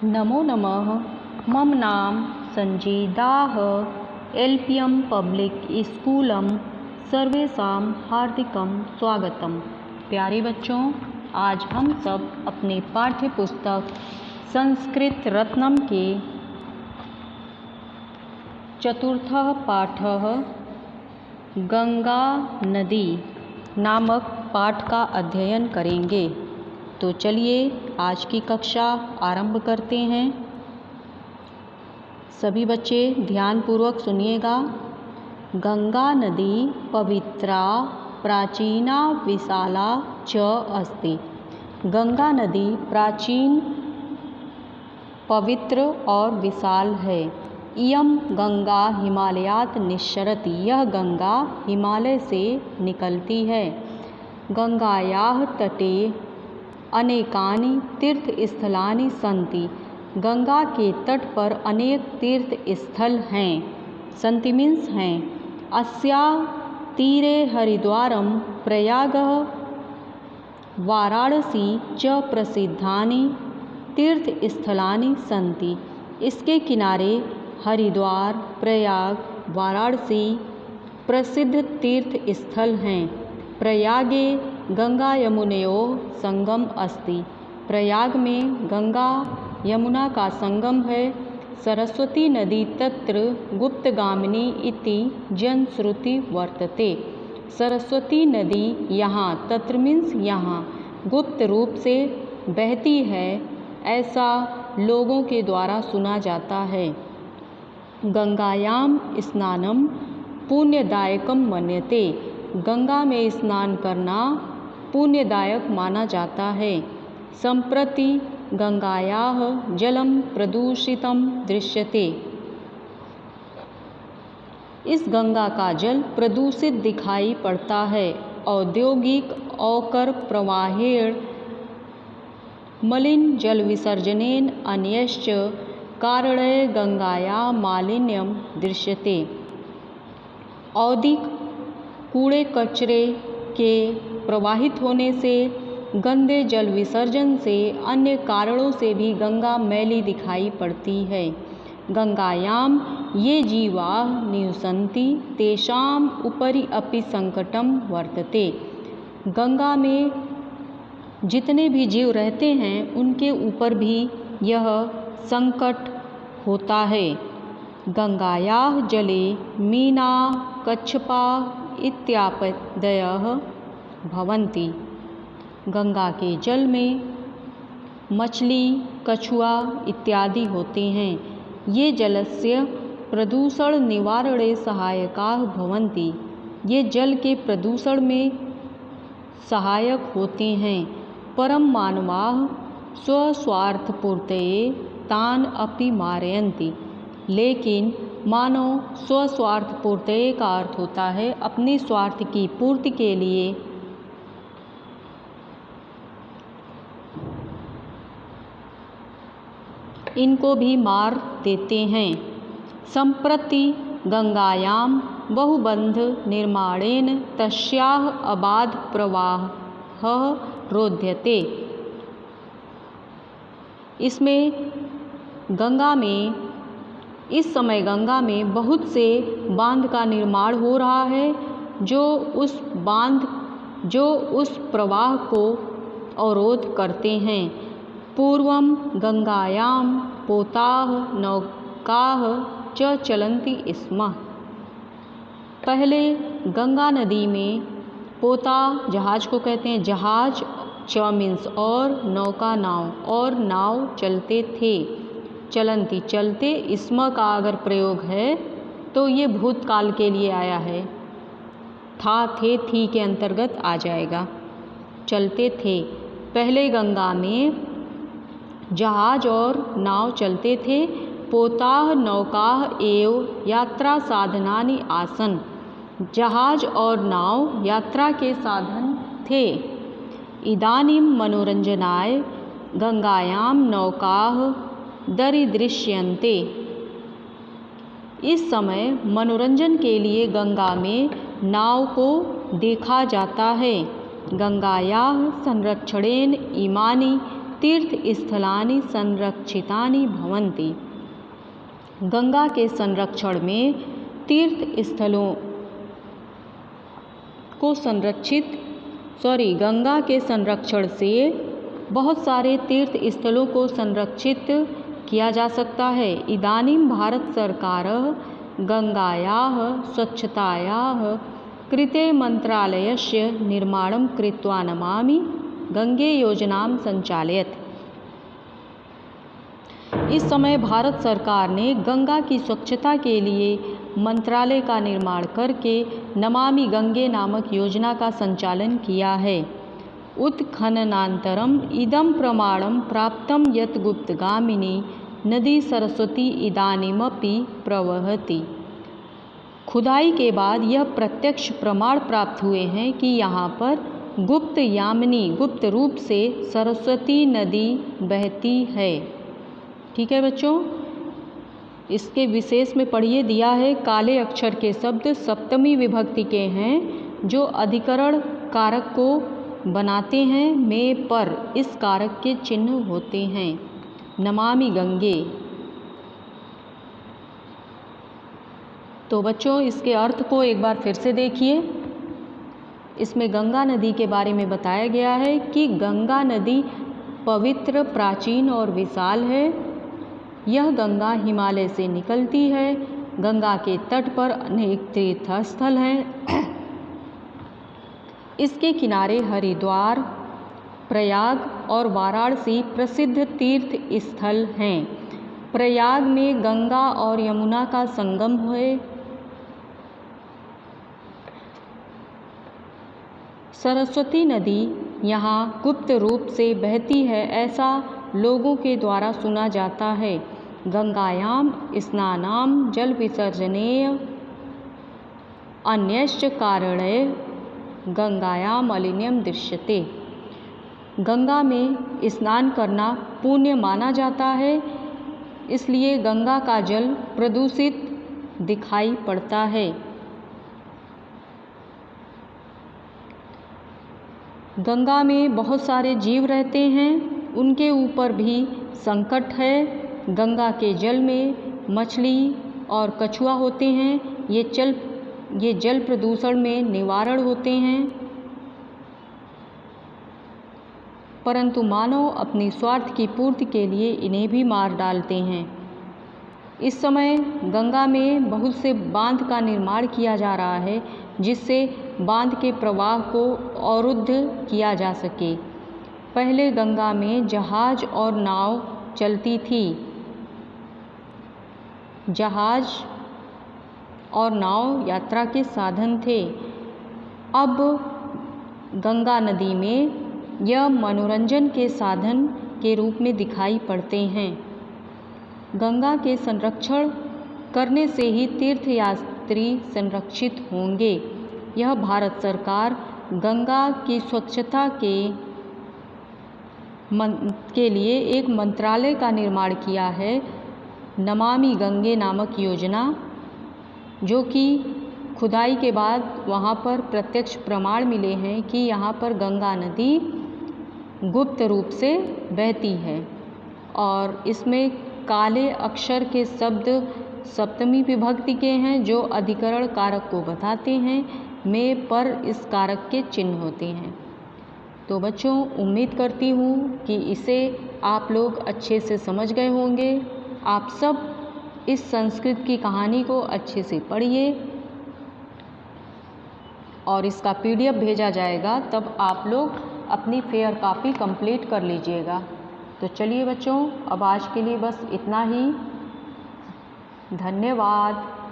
नमो नमः। मम नाम संजीदाः एल्पियम पब्लिक स्कूलम सर्वेषां हार्दिकं स्वागतम। प्यारे बच्चों, आज हम सब अपने पाठ्य पुस्तक संस्कृत रत्नम के चतुर्थः पाठः गंगा नदी नामक पाठ का अध्ययन करेंगे। तो चलिए आज की कक्षा आरंभ करते हैं। सभी बच्चे ध्यानपूर्वक सुनिएगा। गंगा नदी पवित्रा प्राचीना विशाला च अस्ति। गंगा नदी प्राचीन, पवित्र और विशाल है। इयं गंगा हिमालयात् निस्सरति। यह गंगा हिमालय से निकलती है। गंगायाः तटे अनेकानि तीर्थस्थलानि सन्ति। गंगा के तट पर अनेक तीर्थ स्थल हैं। सन्ति मीन्स हैं। अस्याः तीरे हरिद्वारं प्रयागः वाराणसी च प्रसिद्धानि तीर्थस्थलानि सन्ति। इसके किनारे हरिद्वार, प्रयाग, वाराणसी प्रसिद्ध तीर्थ स्थल हैं। प्रयागे गंगा यमुनयोः संगम अस्ति। प्रयाग में गंगा यमुना का संगम है। सरस्वती नदी तत्र गुप्तगामिनी इति जनश्रुति वर्तते। सरस्वती नदी यहाँ, तत्र मीन्स यहाँ, गुप्त रूप से बहती है, ऐसा लोगों के द्वारा सुना जाता है। गंगायाम स्नानम पुण्यदायकम मन्यते। गंगा में स्नान करना पुण्यदायक माना जाता है। सम्प्रति गंगायाः जलम प्रदूषितम दृश्यते। इस गंगा का जल प्रदूषित दिखाई पड़ता है। औद्योगिक अवकर प्रवाहेण मलिन जल विसर्जनेन अन्यश्च कारणैः गंगायाः मालिन्यम दृश्यते। औद्योगिक कूड़े कचरे के प्रवाहित होने से, गंदे जल विसर्जन से, अन्य कारणों से भी गंगा मैली दिखाई पड़ती है। गंगायाम ये जीवाः निवसन्ति तेषाम् उपरि अपि संकटम वर्तते। गंगा में जितने भी जीव रहते हैं उनके ऊपर भी यह संकट होता है। गंगायाः जले मीना कच्छपा इत्यादयः भवन्ति। गंगा के जल में मछली, कछुआ इत्यादि होते हैं। ये जलस्य प्रदूषण निवारणे सहायकाः भवन्ति। ये जल के प्रदूषण में सहायक होते हैं। परम मानवाः स्वस्वार्थपूर्तये तान् अपि मारयन्ति। लेकिन मानव स्वस्वार्थ पूर्ति का अर्थ होता है अपनी स्वार्थ की पूर्ति के लिए इनको भी मार देते हैं। सम्प्रति गंगायाम बहुबंध निर्माणेन तस्याः अबाध प्रवाहः रोध्यते। इस समय गंगा में बहुत से बांध का निर्माण हो रहा है जो उस प्रवाह को अवरोध करते हैं। पूर्वम गंगायाम पोताः नौकाः च चलन्ति स्म। पहले गंगा नदी में पोता जहाज को कहते हैं, जहाज च मीन्स और, नौका नाव, और नाव चलते थे। चलंती चलते, स्म का अगर प्रयोग है तो ये भूतकाल के लिए आया है। था, थे, थी के अंतर्गत आ जाएगा। चलते थे। पहले गंगा में जहाज और नाव चलते थे। पोताः नौकाः एव यात्रा साधनानि आसन। जहाज और नाव यात्रा के साधन थे। इदानीं मनोरंजनाय गंगायां नौकाः दरीदृश्यन्ते। इस समय मनोरंजन के लिए गंगा में नाव को देखा जाता है। गंगायाः संरक्षणेन इमानि तीर्थस्थलानि संरक्षितानि भवन्ति। गंगा के संरक्षण में तीर्थ स्थलों को गंगा के संरक्षण से बहुत सारे तीर्थ स्थलों को संरक्षित किया जा सकता है। इदानीं भारत सरकारः गंगायाः स्वच्छतायाः कृते मंत्रालयस्य निर्माणं कृत्वा नमामि गंगे योजनां संचालयत्। इस समय भारत सरकार ने गंगा की स्वच्छता के लिए मंत्रालय का निर्माण करके नमामि गंगे नामक योजना का संचालन किया है। उत्खननानन्तरम् इदं प्रमाणं प्राप्तं यत् गुप्तगामिनी नदी सरस्वती इदानीमपि प्रवहति। खुदाई के बाद यह प्रत्यक्ष प्रमाण प्राप्त हुए हैं कि यहाँ पर गुप्त रूप से सरस्वती नदी बहती है। ठीक है बच्चों, इसके विशेष में पढ़िए दिया है काले अक्षर के शब्द सप्तमी विभक्ति के हैं जो अधिकरण कारक को बनाते हैं में पर इस कारक के चिन्ह होते हैं। नमामि गंगे। तो बच्चों इसके अर्थ को एक बार फिर से देखिए। इसमें गंगा नदी के बारे में बताया गया है कि गंगा नदी पवित्र, प्राचीन और विशाल है। यह गंगा हिमालय से निकलती है। गंगा के तट पर अनेक तीर्थ स्थल हैं। इसके किनारे हरिद्वार, प्रयाग और वाराणसी प्रसिद्ध तीर्थ स्थल हैं। प्रयाग में गंगा और यमुना का संगम है। सरस्वती नदी यहाँ गुप्त रूप से बहती है, ऐसा लोगों के द्वारा सुना जाता है। गंगायां स्नानां जल विसर्जनेय अन्यश्च कारणे गंगायां मलिन्यम दृश्यते। गंगा में स्नान करना पुण्य माना जाता है, इसलिए गंगा का जल प्रदूषित दिखाई पड़ता है। गंगा में बहुत सारे जीव रहते हैं, उनके ऊपर भी संकट है। गंगा के जल में मछली और कछुआ होते हैं। ये जल प्रदूषण में निवारण होते हैं, परंतु मानव अपनी स्वार्थ की पूर्ति के लिए इन्हें भी मार डालते हैं। इस समय गंगा में बहुत से बांध का निर्माण किया जा रहा है, जिससे बांध के प्रवाह को अवरुद्ध किया जा सके। पहले गंगा में जहाज और नाव चलती थी। जहाज और नाव यात्रा के साधन थे। अब गंगा नदी में यह मनोरंजन के साधन के रूप में दिखाई पड़ते हैं। गंगा के संरक्षण करने से ही तीर्थयात्री संरक्षित होंगे। यह भारत सरकार गंगा की स्वच्छता के लिए एक मंत्रालय का निर्माण किया है, नमामि गंगे नामक योजना, जो कि खुदाई के बाद वहाँ पर प्रत्यक्ष प्रमाण मिले हैं कि यहाँ पर गंगा नदी गुप्त रूप से बहती है। और इसमें काले अक्षर के शब्द सप्तमी विभक्ति के हैं जो अधिकरण कारक को बताते हैं, में पर इस कारक के चिन्ह होते हैं। तो बच्चों उम्मीद करती हूँ कि इसे आप लोग अच्छे से समझ गए होंगे। आप सब इस संस्कृत की कहानी को अच्छे से पढ़िए और इसका PDF भेजा जाएगा, तब आप लोग अपनी फेयर कॉपी कंप्लीट कर लीजिएगा। तो चलिए बच्चों, अब आज के लिए बस इतना ही। धन्यवाद।